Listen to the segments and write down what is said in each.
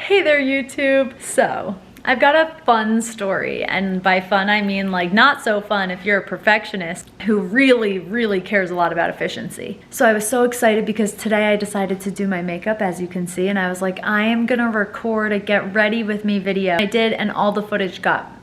Hey there, YouTube. So, I've got a fun story, and by fun I mean like not so fun if you're a perfectionist who really cares a lot about efficiency. So I was so excited because today I decided to do my makeup, as you can see, and I was like, I am gonna record a get ready with me video. I did, and all the footage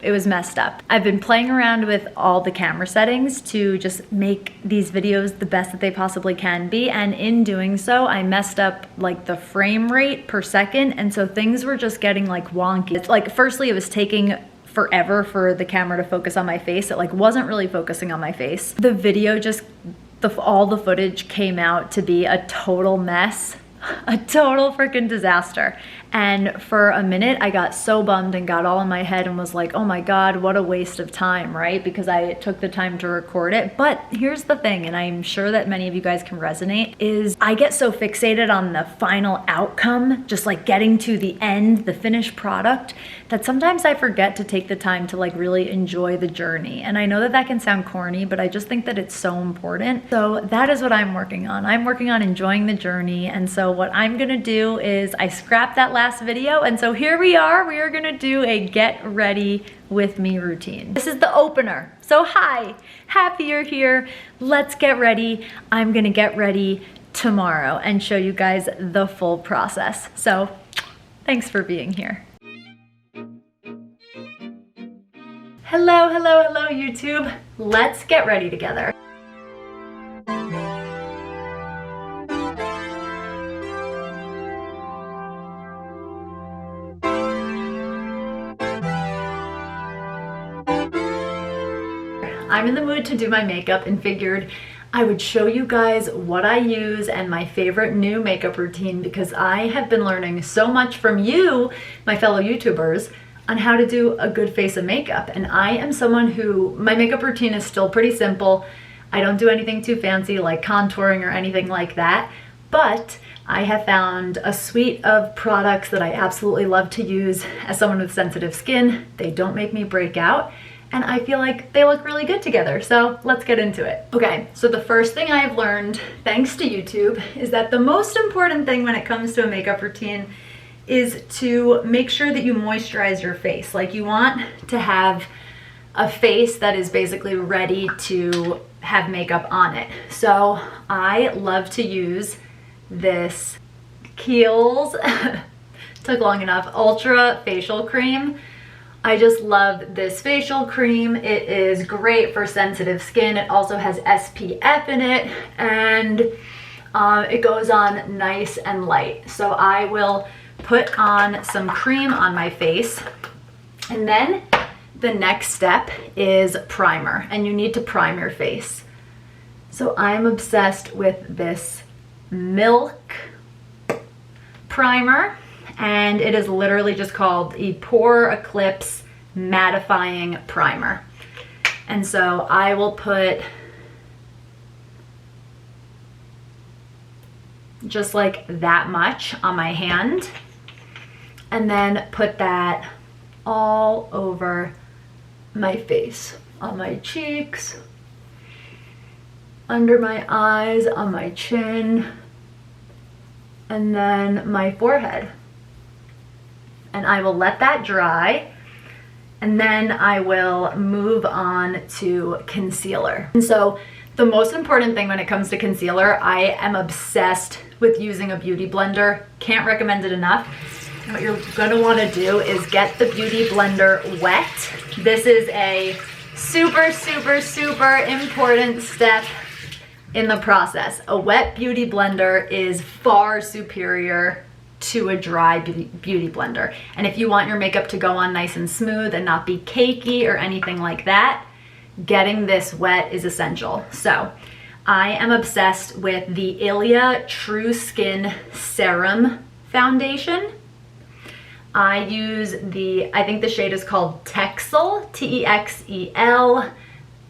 it was messed up. I've been playing around with all the camera settings to just make these videos the best that they possibly can be, and in doing so, I messed up like the frame rate per second, and so things were just getting like wonky. It's like, firstly, it was taking forever for the camera to focus on my face. It like wasn't really focusing on my face. The video just, all the footage came out to be a total mess. A total freaking disaster. And for a minute I got so bummed and got all in my head and was like, oh my god, what a waste of time, right? Because I took the time to record it. But here's the thing, and I'm sure that many of you guys can resonate, is I get so fixated on the final outcome, just like getting to the end, the finished product, that sometimes I forget to take the time to like really enjoy the journey. And I know that that can sound corny, but I just think that it's so important. So that is what I'm working on. I'm working on enjoying the journey. And so what I'm gonna do is I scrapped that last video, and so here we are gonna do a get ready with me routine. This is the opener. So hi, happy you're here. Let's get ready. I'm gonna get ready tomorrow and show you guys the full process. So thanks for being here. Hello YouTube. Let's get ready together. I'm in the mood to do my makeup and figured I would show you guys what I use and my favorite new makeup routine, because I have been learning so much from you, my fellow YouTubers, on how to do a good face of makeup. And I am someone who, my makeup routine is still pretty simple. I don't do anything too fancy like contouring or anything like that, but I have found a suite of products that I absolutely love to use as someone with sensitive skin. They don't make me break out, and I feel like they look really good together. So let's get into it. Okay, so the first thing I've learned, thanks to YouTube, is that the most important thing when it comes to a makeup routine is to make sure that you moisturize your face. Like, you want to have a face that is basically ready to have makeup on it. So I love to use this Kiehl's, took long enough, Ultra Facial Cream. I just love this facial cream. It is great for sensitive skin. It also has SPF in it, and it goes on nice and light. So I will put on some cream on my face, and then the next step is primer, and you need to prime your face. So I'm obsessed with this Milk primer, and it is literally just called the Pore Eclipse Mattifying Primer. And so I will put just like that much on my hand, and then put that all over my face, on my cheeks, under my eyes, on my chin, and then my forehead. And I will let that dry, and then I will move on to concealer. And so the most important thing when it comes to concealer, I am obsessed with using a beauty blender. Can't recommend it enough. What you're gonna wanna do is get the beauty blender wet. This is a super important step in the process. A wet beauty blender is far superior to a dry beauty blender. And if you want your makeup to go on nice and smooth and not be cakey or anything like that, getting this wet is essential. So I am obsessed with the Ilia True Skin Serum Foundation. I use I think the shade is called Texel, Texel.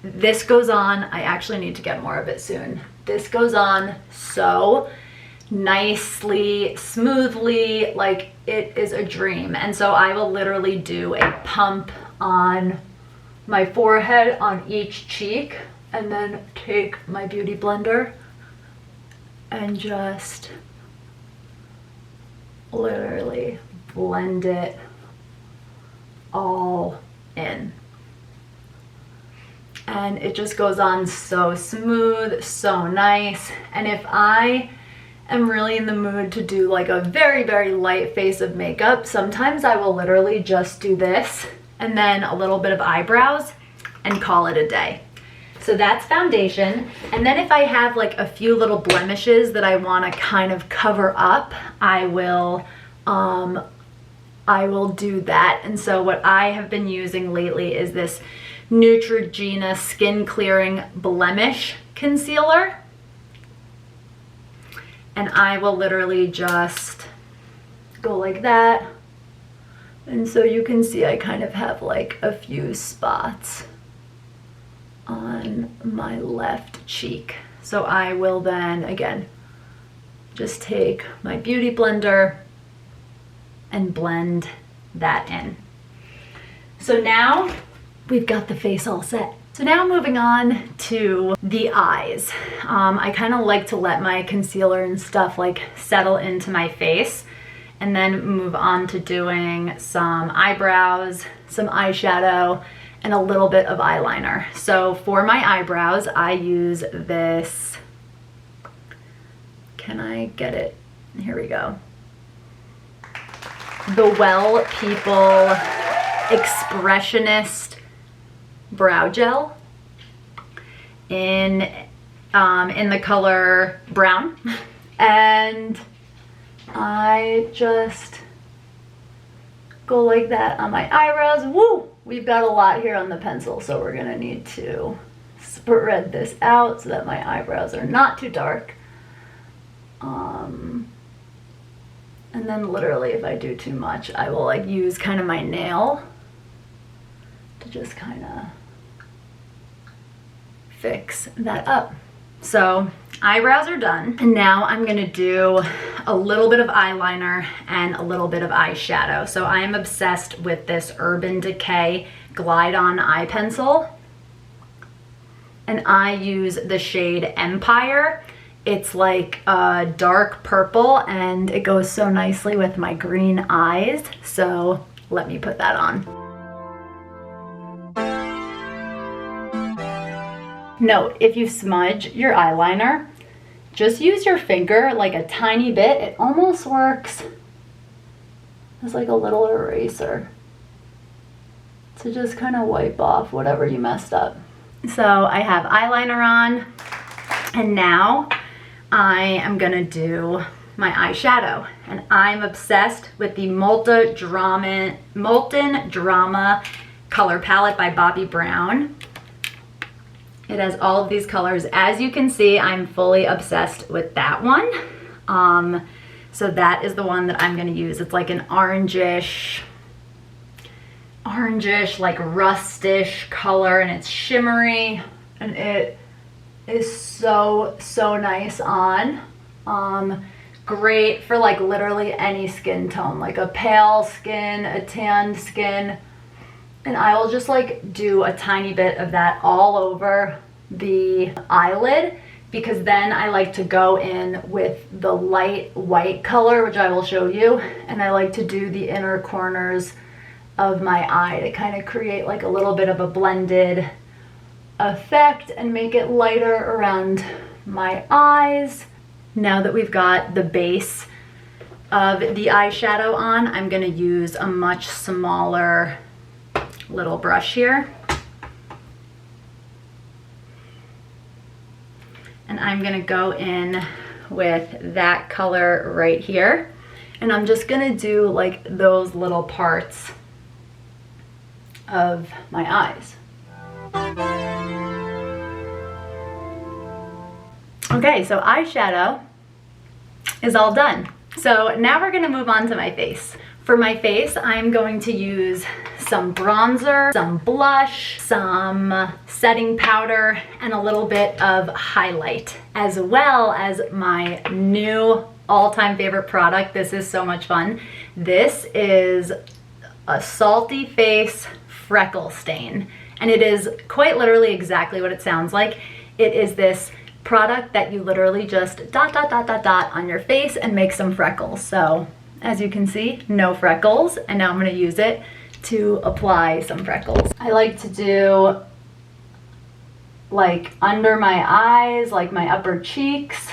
This goes on, I actually need to get more of it soon. This goes on so nicely, smoothly, like it is a dream. And so I will literally do a pump on my forehead on each cheek, and then take my beauty blender and just literally blend it all in. And it just goes on so smooth, so nice. And if I am really in the mood to do like a very, very light face of makeup, sometimes I will literally just do this and then a little bit of eyebrows and call it a day. So that's foundation. And then if I have like a few little blemishes that I want to kind of cover up, I will do that. And so what I have been using lately is this Neutrogena Skin Clearing Blemish Concealer. And I will literally just go like that. And so you can see I kind of have like a few spots on my left cheek. So I will then, again, just take my beauty blender and blend that in. So now we've got the face all set. So now moving on to the eyes. I kind of like to let my concealer and stuff like settle into my face and then move on to doing some eyebrows, some eyeshadow, and a little bit of eyeliner. So for my eyebrows, I use this, can I get it? Here we go. The Well People Expressionist brow gel in the color brown. And I just go like that on my eyebrows. Woo! We've got a lot here on the pencil, so we're gonna need to spread this out so that my eyebrows are not too dark. And then literally if I do too much, I will like use kind of my nail to just kind of fix that up. So eyebrows are done. And now I'm gonna do a little bit of eyeliner and a little bit of eyeshadow. So I am obsessed with this Urban Decay Glide On Eye Pencil. And I use the shade Empire. It's like a dark purple and it goes so nicely with my green eyes. So let me put that on. Note, if you smudge your eyeliner, just use your finger like a tiny bit. It almost works as like a little eraser to just kind of wipe off whatever you messed up. So I have eyeliner on, and now I am gonna do my eyeshadow. And I'm obsessed with the Molten Drama color palette by Bobbi Brown. It has all of these colors. As you can see, I'm fully obsessed with that one. So that is the one that I'm gonna use. It's like an orangish, like rustish color, and it's shimmery, and it is so nice on. Great for like literally any skin tone, like a pale skin, a tanned skin. And I will just like do a tiny bit of that all over the eyelid, because then I like to go in with the light white color, which I will show you, and I like to do the inner corners of my eye to kind of create like a little bit of a blended effect and make it lighter around my eyes. Now that we've got the base of the eyeshadow on, I'm gonna use a much smaller little brush here. And I'm gonna go in with that color right here. And I'm just gonna do like those little parts of my eyes. Okay, so eyeshadow is all done. So now we're gonna move on to my face. For my face, I'm going to use some bronzer, some blush, some setting powder, and a little bit of highlight, as well as my new all-time favorite product. This is so much fun. This is a Salty Face Freckle Stain, and it is quite literally exactly what it sounds like. It is this product that you literally just dot on your face and make some freckles. So as you can see, no freckles, and now I'm gonna use it to apply some freckles. I like to do like under my eyes, like my upper cheeks,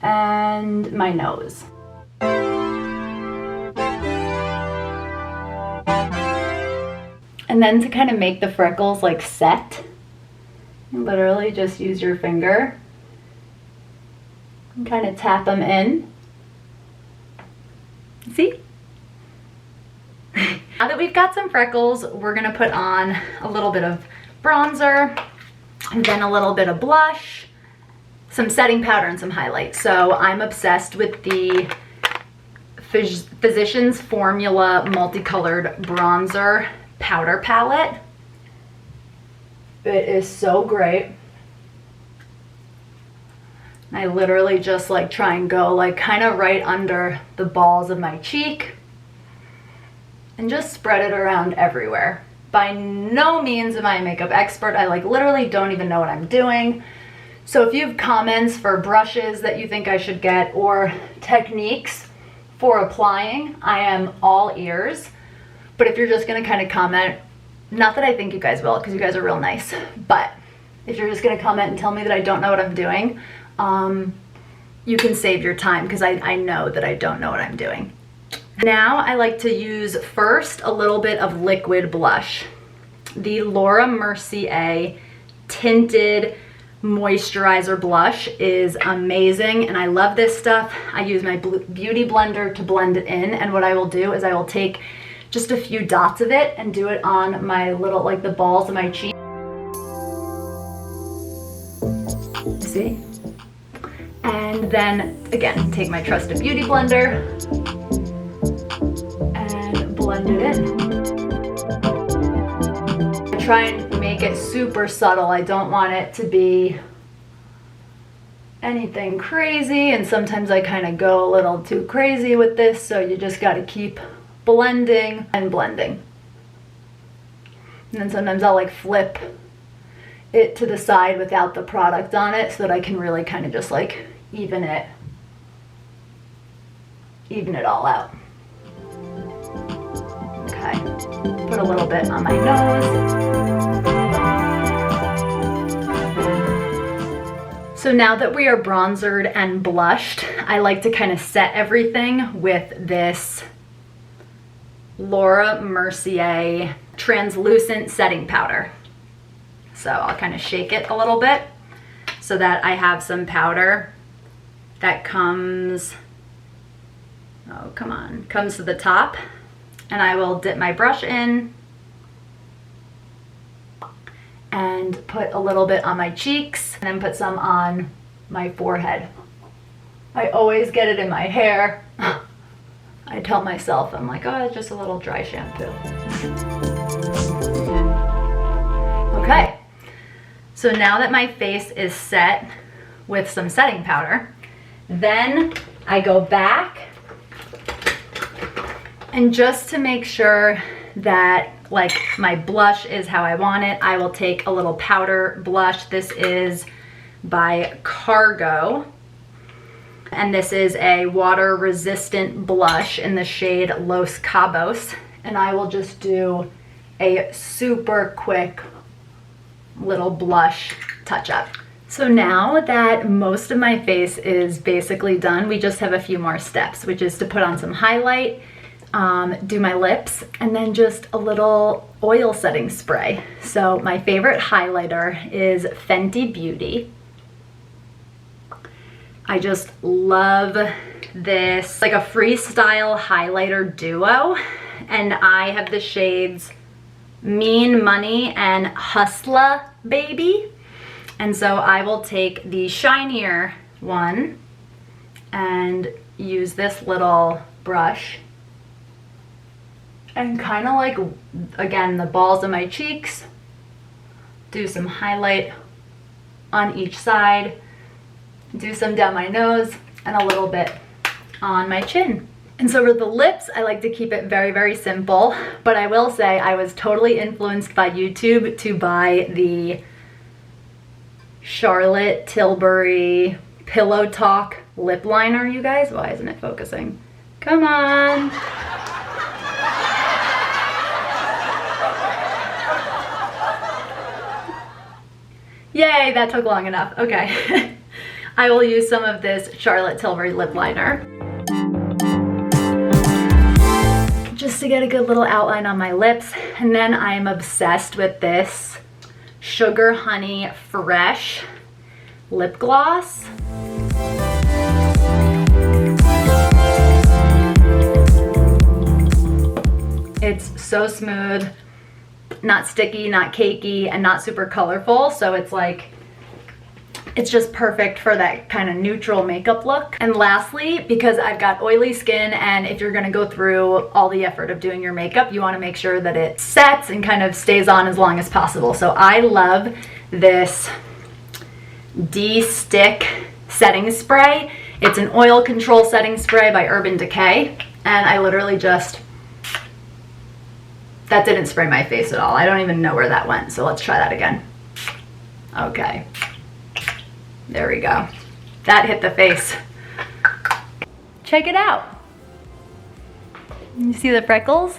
and my nose. And then to kind of make the freckles like set, you literally just use your finger and kind of tap them in. See? Now that we've got some freckles, we're gonna put on a little bit of bronzer, and then a little bit of blush, some setting powder, and some highlight. So I'm obsessed with the Physicians Formula Multicolored Bronzer Powder Palette. It is so great. I literally just like try and go like kind of right under the balls of my cheek and just spread it around everywhere. By no means am I a makeup expert. I like literally don't even know what I'm doing. So if you have comments for brushes that you think I should get or techniques for applying, I am all ears. But if you're just gonna kind of comment, not that I think you guys will because you guys are real nice, but if you're just gonna comment and tell me that I don't know what I'm doing, you can save your time because I know that I don't know what I'm doing. Now I like to use first a little bit of liquid blush. The Laura Mercier Tinted Moisturizer Blush is amazing and I love this stuff. I use my beauty blender to blend it in, and what I will do is I will take just a few dots of it and do it on my little, like the balls of my cheek. See? And then again, take my trusted beauty blender and blend it in. I try and make it super subtle. I don't want it to be anything crazy, and sometimes I kind of go a little too crazy with this, so you just got to keep blending and blending. And then sometimes I'll like flip it to the side without the product on it so that I can really kind of just like even it all out. Okay, put a little bit on my nose. So now that we are bronzered and blushed, I like to kind of set everything with this Laura Mercier translucent setting powder. So I'll kind of shake it a little bit so that I have some powder that comes, oh come on, comes to the top, and I will dip my brush in and put a little bit on my cheeks and then put some on my forehead. I always get it in my hair. I tell myself, I'm like, oh, it's just a little dry shampoo. Okay, so now that my face is set with some setting powder, then I go back, and just to make sure that like my blush is how I want it, I will take a little powder blush. This is by Cargo, and this is a water resistant blush in the shade Los Cabos, and I will just do a super quick little blush touch up. So now that most of my face is basically done, we just have a few more steps, which is to put on some highlight, do my lips, and then just a little oil setting spray. So my favorite highlighter is Fenty Beauty. I just love this, like a freestyle highlighter duo, and I have the shades Mean Money and Hustla Baby. And so I will take the shinier one and use this little brush and kind of like, again, the balls of my cheeks, do some highlight on each side, do some down my nose, and a little bit on my chin. And so for the lips, I like to keep it very, very simple, but I will say I was totally influenced by YouTube to buy the Charlotte Tilbury Pillow Talk lip liner, you guys. Why isn't it focusing? Come on. Yay, that took long enough. Okay. I will use some of this Charlotte Tilbury lip liner just to get a good little outline on my lips. And then I'm obsessed with this Sugar Honey Fresh lip gloss. It's so smooth, not sticky, not cakey, and not super colorful. So it's like, it's just perfect for that kind of neutral makeup look. And lastly, because I've got oily skin, and if you're gonna go through all the effort of doing your makeup, you wanna make sure that it sets and kind of stays on as long as possible. So I love this D-Stick setting spray. It's an oil control setting spray by Decay. And I literally just, that didn't spray my face at all. I don't even know where that went. So let's try that again. Okay. There we go. That hit the face. Check it out. You see the freckles?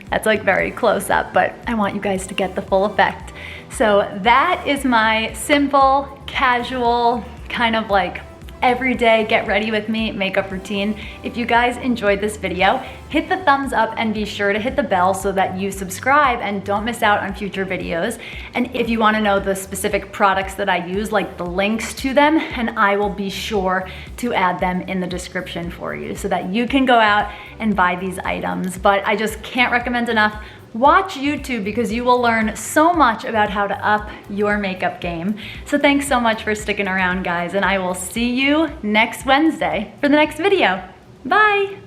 That's like very close up, but I want you guys to get the full effect. So that is my simple, casual, kind of like everyday get ready with me makeup routine. If you guys enjoyed this video, hit the thumbs up and be sure to hit the bell so that you subscribe and don't miss out on future videos. And if you want to know the specific products that I use, like the links to them, and I will be sure to add them in the description for you so that you can go out and buy these items. But I just can't recommend enough. Watch YouTube because you will learn so much about how to up your makeup game. So thanks so much for sticking around, guys, and I will see you next Wednesday for the next video. Bye!